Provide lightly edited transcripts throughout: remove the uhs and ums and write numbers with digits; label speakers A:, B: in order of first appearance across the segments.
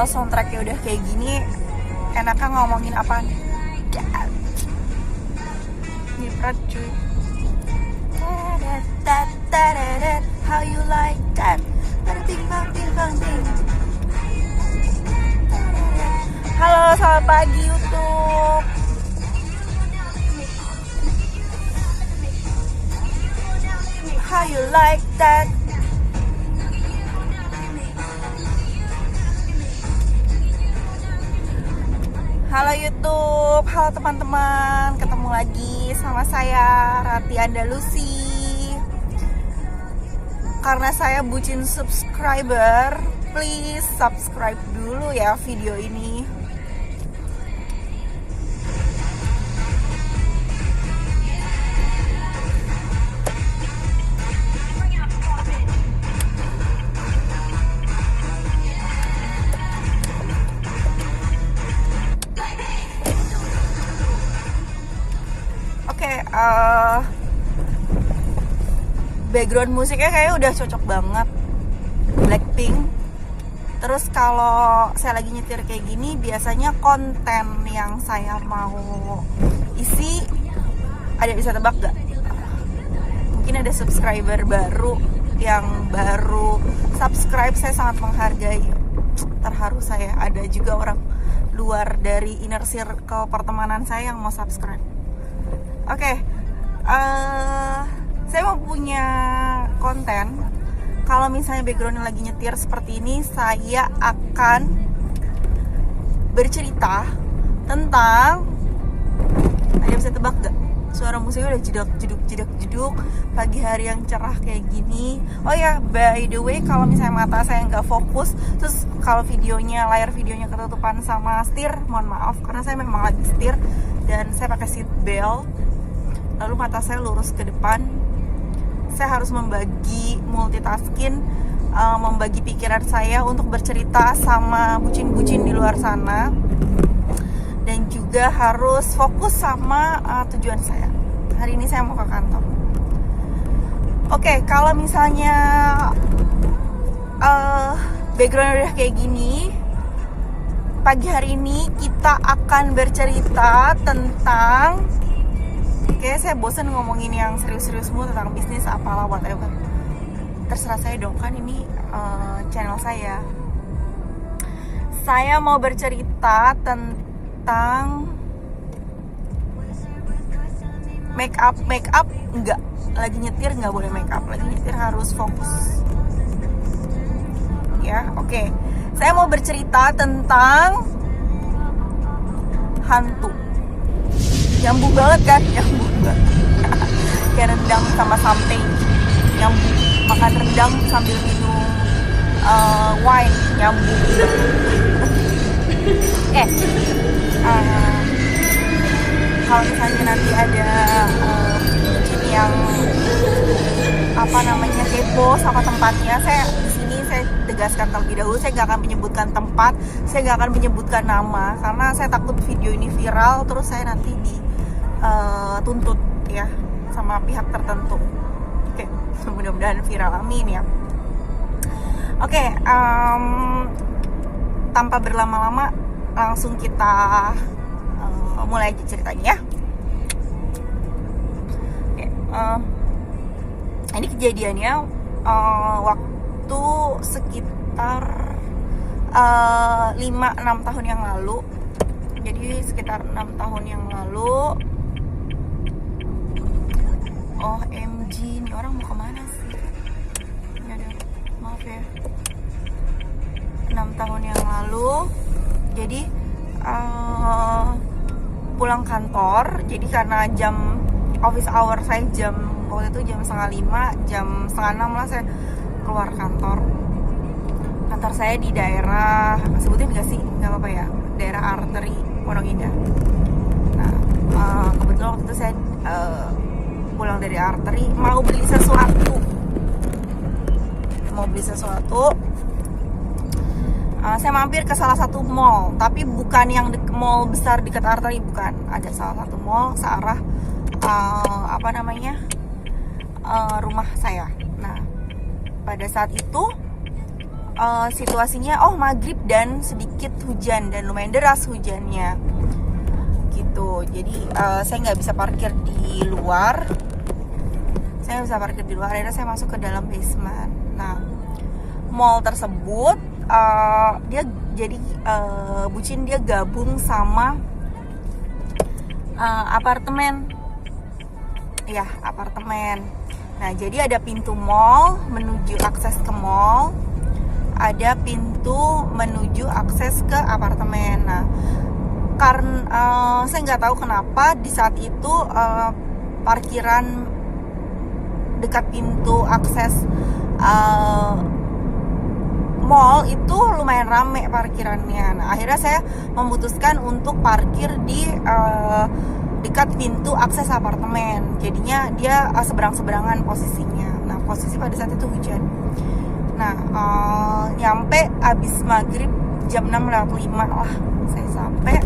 A: kalau soundtracknya udah kayak gini, enaknya ngomongin apaan? Nyiprat cuy. How you like that? Ting bang ting bang ting. Halo, selamat pagi YouTube. How you like that? Halo YouTube, halo teman-teman, ketemu lagi sama saya Rati Andalusi. Karena saya bucin subscriber, please subscribe dulu ya video ini. Background musiknya kayaknya udah cocok banget, Blackpink. Terus kalau saya lagi nyetir kayak gini, biasanya konten yang saya mau isi, ada bisa tebak gak? Mungkin ada subscriber baru yang baru subscribe, saya sangat menghargai. Terharu saya, ada juga orang luar dari inner circle pertemanan saya yang mau subscribe. Oke, saya mau punya konten. Kalau misalnya backgroundnya lagi nyetir seperti ini, saya akan bercerita tentang, ada bisa tebak gak? Suara musiknya udah jeduk pagi hari yang cerah kayak gini. Oh ya, by the way, kalau misalnya mata saya nggak fokus, terus kalau videonya, layar videonya ketutupan sama setir, mohon maaf, karena saya memang lagi setir dan saya pakai seat belt. Lalu mata saya lurus ke depan. Saya harus membagi multitasking, membagi pikiran saya untuk bercerita sama bucin-bucin di luar sana, dan juga harus fokus sama tujuan saya. Hari ini saya mau ke kantor. Oke, kalau misalnya background udah kayak gini, pagi hari ini kita akan bercerita tentang, kayaknya saya bosan ngomongin yang serius-serius mulu tentang bisnis apalah whatever. Terserah saya dong, kan ini channel saya. Saya mau bercerita tentang make up enggak, lagi nyetir nggak boleh make up, lagi nyetir harus fokus. Ya, oke. Saya mau bercerita tentang hantu. Nyambung banget kan? Nyambung banget. Kayak rendang sama something. Nyambung. Makan rendang sambil minum wine. Nyambung. Kalau misalnya nanti ada bucin yang kepo sama tempatnya, saya di sini saya tegaskan terlebih dahulu, saya nggak akan menyebutkan tempat, saya nggak akan menyebutkan nama, karena saya takut video ini viral terus saya nanti dituntut ya sama pihak tertentu. Oke, mudah-mudahan viral, amin ya. Oke, tanpa berlama-lama langsung kita mulai aja ceritanya ya. Oke, ini kejadiannya waktu sekitar 5-6 tahun yang lalu. Jadi sekitar 6 tahun yang lalu. OMG, ini orang mau kemana sih? Ya udah, maaf ya. 6 tahun yang lalu. Jadi pulang kantor. Jadi karena jam office hour saya waktu itu jam 4:30, jam 5:30 lah saya keluar kantor. Kantor saya di daerah, sebutin nggak sih? Nggak apa-apa ya, daerah arteri Pondok Indah. Nah, kebetulan waktu itu saya pulang dari arteri mau beli sesuatu. Saya mampir ke salah satu mall, tapi bukan yang mall besar dekat arteri, bukan. Ada salah satu mall searah rumah saya. Nah, pada saat itu situasinya maghrib dan sedikit hujan dan lumayan deras hujannya gitu. Jadi saya nggak bisa parkir di luar. Akhirnya saya masuk ke dalam basement. Nah, mall tersebut dia jadi bucin, dia gabung sama apartemen. Nah, jadi ada pintu mall menuju akses ke mall, ada pintu menuju akses ke apartemen. Nah, karena saya nggak tahu kenapa di saat itu parkiran dekat pintu akses mall itu lumayan rame parkirannya. Nah, akhirnya saya memutuskan untuk parkir di dekat pintu akses apartemen. Jadinya dia seberang-seberangan posisinya. Nah, posisi pada saat itu hujan. Nah, nyampe abis maghrib jam 6:05 lah saya sampai.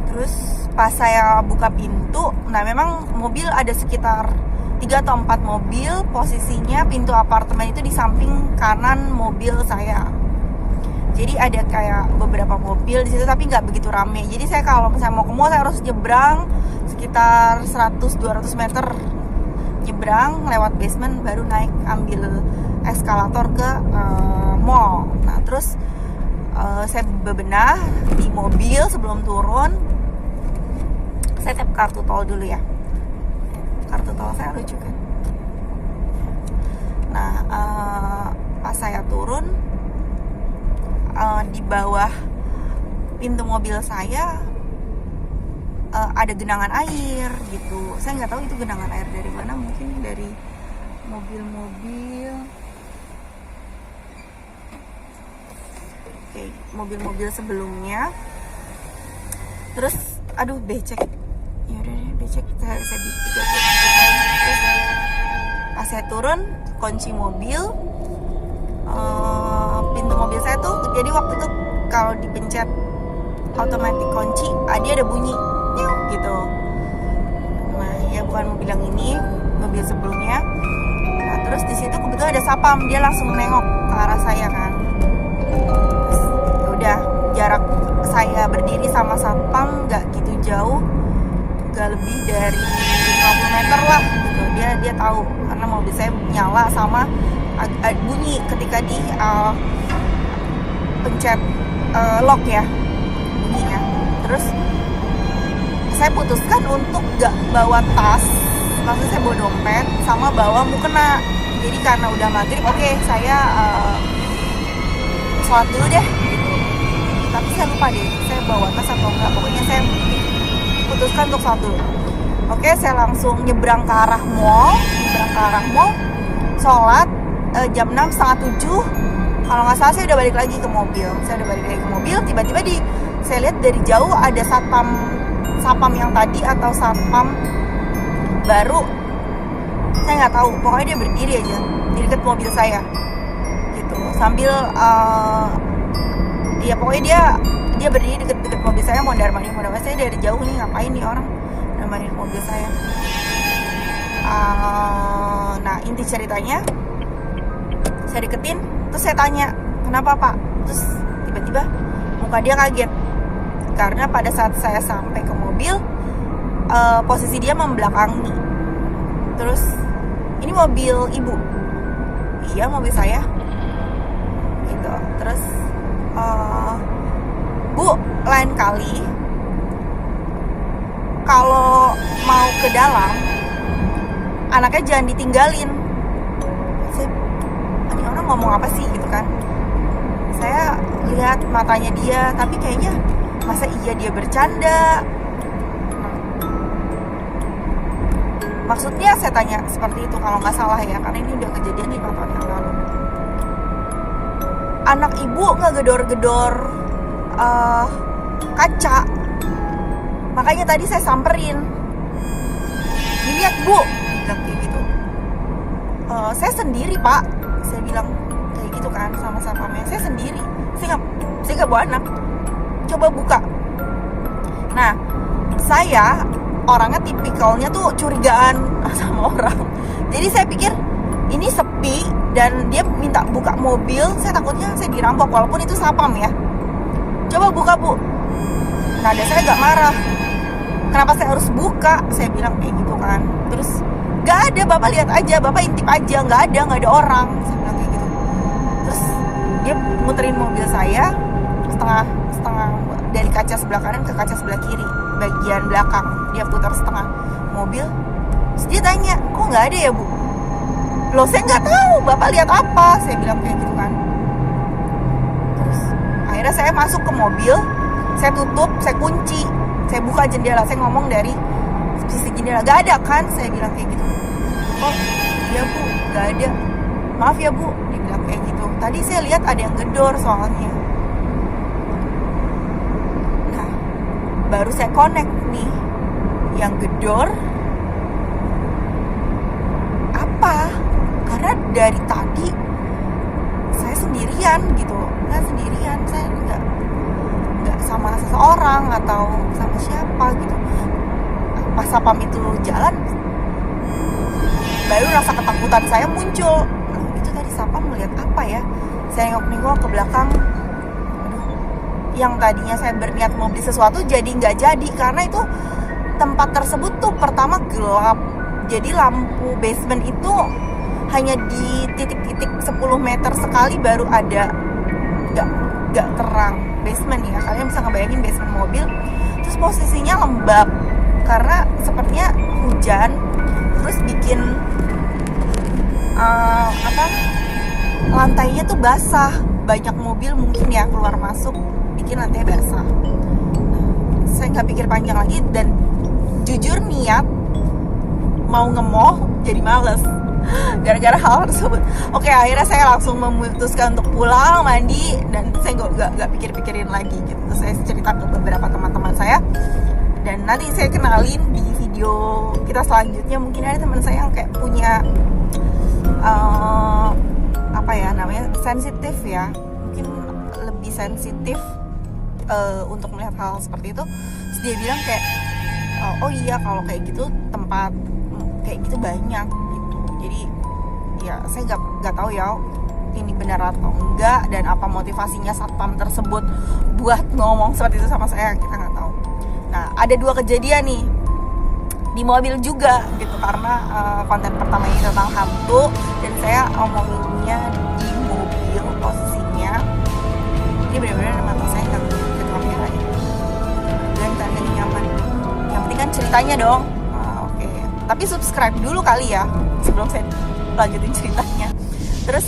A: Terus pas saya buka pintu, nah memang mobil ada sekitar 3 atau 4 mobil, posisinya pintu apartemen itu di samping kanan mobil saya. Jadi ada kayak beberapa mobil di situ tapi nggak begitu rame. Jadi saya kalau misalnya mau ke mall saya harus nyebrang sekitar 100-200 meter, nyebrang lewat basement baru naik ambil eskalator ke mall. Nah terus saya bebenah di mobil sebelum turun. Saya tap kartu tol dulu ya. Kartu tol saya lucu kan. Nah pas saya turun, di bawah pintu mobil saya ada genangan air gitu. Saya nggak tahu itu genangan air dari mana, mungkin dari mobil-mobil. Oke, mobil-mobil sebelumnya. Terus aduh becek. Ya udah deh becek, saya pikir. Terus pas saya turun kunci mobil, pintu mobil saya tuh, jadi waktu itu kalau dipencet automatic kunci, dia ada bunyi gitu. Nah ya bukan mobil yang ini, mobil sebelumnya. Nah terus di situ kebetulan ada sapam, dia langsung nengok ke arah saya kan. Terus udah jarak saya berdiri sama sapam nggak gitu jauh, nggak lebih dari 50 meter lah gitu. Dia tahu karena mobil saya nyala sama bunyi ketika di pencet lock ya, bunyinya. Terus saya putuskan untuk gak bawa tas, maksudnya saya bawa dompet sama bawa mukena. Jadi karena udah maghrib, oke, saya sholat dulu deh gitu. Tapi saya lupa deh saya bawa tas atau enggak. Pokoknya saya putuskan untuk sholat dulu. Oke, saya langsung nyebrang ke arah mall, sholat. Jam 6, setengah 7 kalau nggak salah saya udah balik lagi ke mobil. Tiba-tiba saya lihat dari jauh ada sapam yang tadi atau sapam baru, saya nggak tahu, pokoknya dia berdiri aja di dekat mobil saya gitu sambil ya pokoknya dia berdiri dekat mobil saya, mondar-mandir. Saya dari jauh nih, ngapain nih orang mondar-mandir mobil saya. Nah inti ceritanya, saya deketin, terus saya tanya, kenapa pak? Terus tiba-tiba muka dia kaget karena pada saat saya sampai ke mobil, posisi dia membelakangi. Terus, ini mobil ibu? Iya, mobil saya gitu. Terus bu, lain kali kalau mau ke dalam anaknya jangan ditinggalin. Ini orang ngomong apa sih gitu kan. Saya lihat matanya dia, tapi kayaknya masa iya dia bercanda. Maksudnya saya tanya seperti itu kalau nggak salah ya, karena ini udah kejadian 5 tahun yang lalu. Anak ibu ngegedor-gedor kaca, makanya tadi saya samperin. Dilihat bu, bilang kayak gitu. Saya sendiri pak, saya bilang kayak gitu kan sama sapamnya. Saya sendiri, saya nggak bawa anak. Coba buka. Nah, saya orangnya tipikalnya tuh curigaan sama orang. Jadi saya pikir ini sepi, Dan dia minta buka mobil, saya takutnya saya dirampok, walaupun itu sapam ya. Coba buka bu. Nah dan saya gak marah, kenapa saya harus buka, saya bilang kayak gitu kan. Terus gak ada, bapak lihat aja, bapak intip aja, gak ada orang, saya bilang kayak gitu. Terus dia muterin mobil saya setengah dari kaca sebelah kanan ke kaca sebelah kiri, bagian belakang dia putar setengah mobil. Terus dia tanya, kok nggak ada ya bu? Loh saya nggak tahu, bapak lihat apa, saya bilang kayak gitu kan. Terus akhirnya saya masuk ke mobil, saya tutup, saya kunci, saya buka jendela, saya ngomong dari sisi jendela, nggak ada kan, saya bilang kayak gitu. Oh iya bu, nggak ada, maaf ya bu, dia bilang kayak gitu. Tadi saya lihat ada yang gedor soalnya. Nah baru saya connect nih, yang gedor apa? Karena dari tadi saya sendirian gitu, nggak sendirian, saya nggak sama seseorang atau sama siapa gitu. Pas sapam itu jalan, baru rasa ketakutan saya muncul. Itu tadi sapam melihat apa ya? Saya nengok ke belakang. Aduh, yang tadinya saya berniat mau beli sesuatu jadi nggak jadi, karena itu tempat tersebut tuh pertama gelap. Jadi lampu basement itu hanya di titik-titik 10 meter sekali baru ada, nggak terang basement ya. Kalian bisa ngebayangin basement mobil. Terus posisinya lembab karena sepertinya hujan, terus bikin lantainya tuh basah, banyak mobil mungkin ya keluar masuk, bikin lantai basah. Saya nggak pikir panjang lagi dan jujur niat mau ngemoh jadi males gara-gara hal tersebut. Oke, akhirnya saya langsung memutuskan untuk pulang, mandi, dan saya nggak pikir-pikirin lagi gitu. Terus saya cerita ke beberapa teman-teman saya, dan nanti saya kenalin di video kita selanjutnya. Mungkin ada teman saya yang kayak punya apa ya namanya, sensitif ya, mungkin lebih sensitif untuk melihat hal seperti itu. Terus dia bilang kayak oh iya kalau kayak gitu tempat kayak gitu banyak gitu. Jadi ya saya nggak tahu ya ini benar atau enggak, dan apa motivasinya satpam tersebut buat ngomong seperti itu sama saya, kita nggak tahu. Nah ada 2 kejadian nih di mobil juga gitu, karena konten pertama ini tentang hantu dan saya omonginnya di mobil, posisinya ini benar-benar mata saya nggak ke kamera ya, dan tanda nyaman. Yang penting kan ceritanya dong. Oke. Tapi subscribe dulu kali ya sebelum saya lanjutin ceritanya. Terus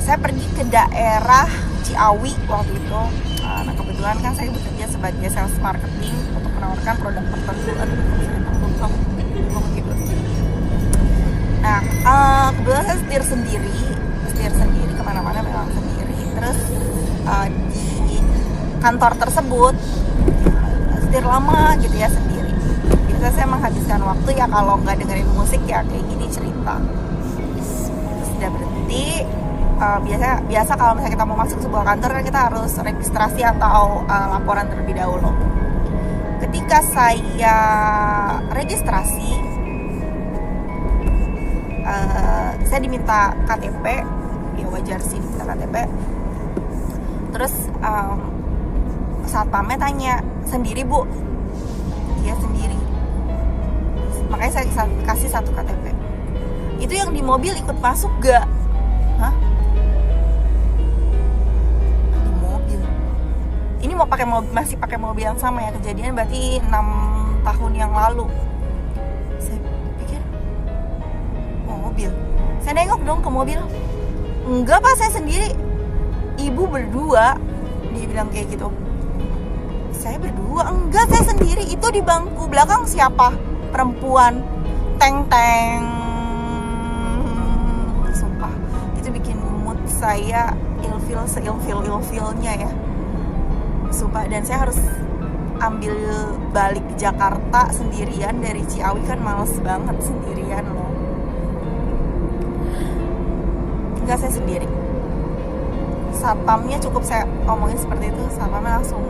A: saya pergi ke daerah Ciawi waktu itu. Nah kebetulan kan saya bekerja sebagai sales marketing untuk menawarkan produk tertentu. Nah kebetulan saya setir sendiri kemana-mana, memang sendiri. Terus di kantor tersebut setir lama gitu ya, sendiri. Biasa saya menghabiskan waktu ya kalau nggak dengerin musik ya kayak gini cerita. Terus udah berhenti. Biasa kalau misalnya kita mau masuk sebuah kantor kan kita harus registrasi atau laporan terlebih dahulu. Ketika saya registrasi, saya diminta KTP, ya wajar sih diminta KTP. Terus satpamnya tanya, sendiri bu? Iya sendiri. Makanya saya kasih 1 KTP. Itu yang di mobil ikut masuk gak? Hah? Di mobil. Ini mau pakai mobil, masih pakai mobil yang sama ya, kejadian berarti 6 tahun yang lalu. Saya pikir mobil. Saya nengok dong ke mobil. Enggak pak, saya sendiri. Ibu berdua. Dia bilang kayak gitu. Saya berdua, enggak saya sendiri. Itu di bangku belakang siapa? Perempuan. Teng-teng. Sumpah, itu bikin mood saya ilfil, seilfil-ilfilnya ya. Sumpah, dan saya harus ambil balik ke Jakarta sendirian dari Ciawi, kan males banget sendirian loh. Enggak, saya sendiri. Satpamnya cukup saya omongin seperti itu, satpamnya langsung,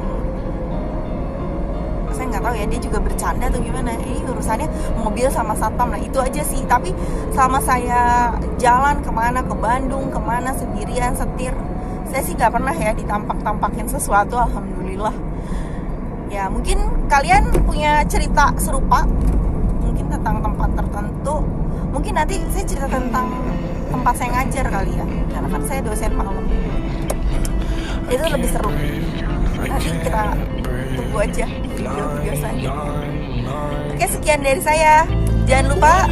A: saya nggak tahu ya, dia juga bercanda atau gimana, ini urusannya mobil sama satpam. Nah itu aja sih. Tapi selama saya jalan kemana, ke Bandung kemana sendirian setir, saya sih nggak pernah ya ditampak-tampakin sesuatu, alhamdulillah. Ya mungkin kalian punya cerita serupa, mungkin tentang tempat tertentu. Mungkin nanti saya cerita tentang tempat saya ngajar kali ya, karena kan saya dosen malam, itu lebih seru. Nanti kita tunggu aja video-video selanjutnya. Oke, sekian dari saya. Jangan lupa